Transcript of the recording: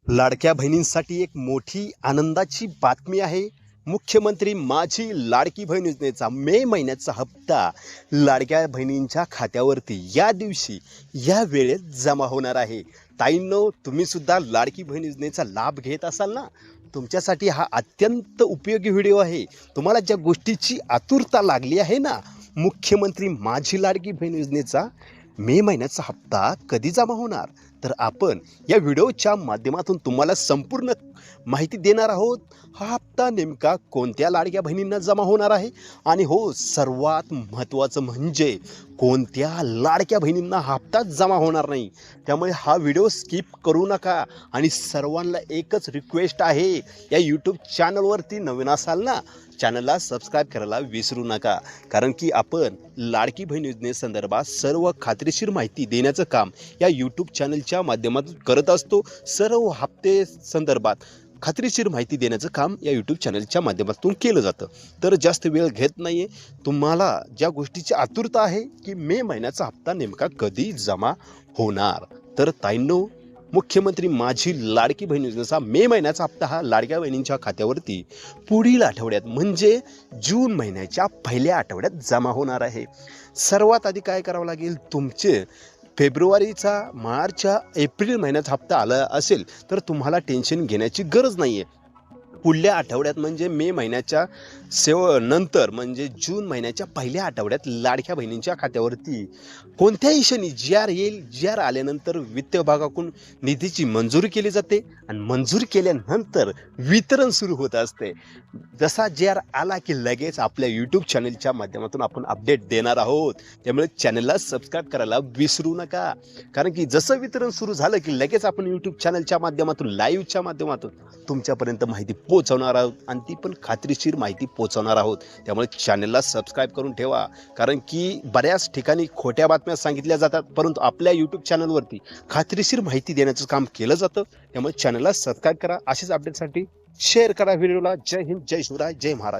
लाडक्या बहिणींसाठी एक मोठी आनंदाची बातमी आहे। मुख्यमंत्री माझी लाडकी बहीण योजनेचा मे महिन्याचा हप्ता लाडक्या बहिणींच्या खात्यावरती या दिवशी या वेळेत जमा होणार आहे। ताईंनो, तुम्ही सुद्धा लाडकी बहीण योजनेचा लाभ घेत असाल ना, तुमच्यासाठी हा अत्यंत उपयोगी व्हिडिओ आहे। तुम्हाला ज्या गोष्टीची आतुरता लागली आहे ना, मुख्यमंत्री माझी लाडकी बहीण योजनेचा मे महिन्याचा हप्ता कधी जमा होणार, तर आपण या व्हिडिओच्या माध्यमातून तुम्हाला संपूर्ण माहिती देणार आहोत। हा हप्ता नेमका कोणत्या लाडक्या बहिणींना जमा होणार आहे आणि हो, सर्वात महत्त्वाचं म्हणजे कोणत्या लाडक्या बहिणींना हप्ता जमा होणार नाही। त्यामुळे हा व्हिडिओ स्किप करू नका आणि सर्वांना एकच रिक्वेस्ट आहे, या यूट्यूब चॅनलवरती नवीन असाल ना, चॅनलला सबस्क्राईब करायला विसरू नका। कारण की आपण लाडकी बहीण योजनेसंदर्भात सर्व खात्रीशीर माहिती देण्याचं काम या यूट्यूब चॅनलच्या माध्यमातून करत असतो। सर्व हप्ते संदर्भात खात्रीशीर माहिती देण्याचं काम या यूट्यूब चॅनलच्या माध्यमातून केलं जातं। तर जास्त वेळ घेत नाही आहे, तुम्हाला ज्या गोष्टीची आतुरता आहे की मे महिन्याचा हप्ता नेमका कधी जमा होणार, तर ताईंनो, मुख्यमंत्री माझी लाडकी बहीण योजनेचा मे महिन्याचा हप्ता हा लाडक्या बहिणींच्या खात्यावरती पुढील आठवड्यात म्हणजे जून महिन्याच्या पहिल्या आठवड्यात जमा होणार आहे। सर्वात आधी काय करावं लागेल, तुमचे फेब्रुवारीचा, मार्चचा, एप्रिल महिन्यात हप्ता आला असेल तर तुम्हाला टेन्शन घेण्याची गरज नाही आहे। पुढल्या आठवड्यात म्हणजे मे महिन्याच्या नंतर म्हणजे जून महिन्याच्या पहिल्या आठवड्यात लाडक्या बहिणींच्या खात्यावरती कोणत्याही क्षणी जी आर येईल। जी आर आल्यानंतर वित्त विभागाकडून निधीची मंजुरी केली जाते आणि मंजुरी केल्यानंतर वितरण सुरू होत असते। जसा जी आर आला की लगेच आपल्या यूट्यूब चॅनलच्या माध्यमातून आपण अपडेट देणार आहोत। त्यामुळे चॅनलला सबस्क्राईब करायला विसरू नका, कारण की जसं वितरण सुरू झालं की लगेच आपण यूट्यूब चॅनलच्या माध्यमातून, लाईव्हच्या माध्यमातून तुमच्यापर्यंत माहिती पोहोचवणार आहोत आणि ती पण खात्रीशीर माहिती पोहोचवणार आहोत। त्यामुळे चॅनलला सबस्क्राईब करून ठेवा, कारण की बऱ्याच ठिकाणी खोट्या बातम्या सांगितल्या जातात, परंतु आपल्या यूट्यूब चॅनलवरती खात्रीशीर माहिती देण्याचं काम केलं जातं। त्यामुळे चॅनलला सबस्क्राईब करा। अशाच अपडेटसाठी शेअर करा व्हिडिओला। जय हिंद, जय शिवराय, जय महाराष्ट्र।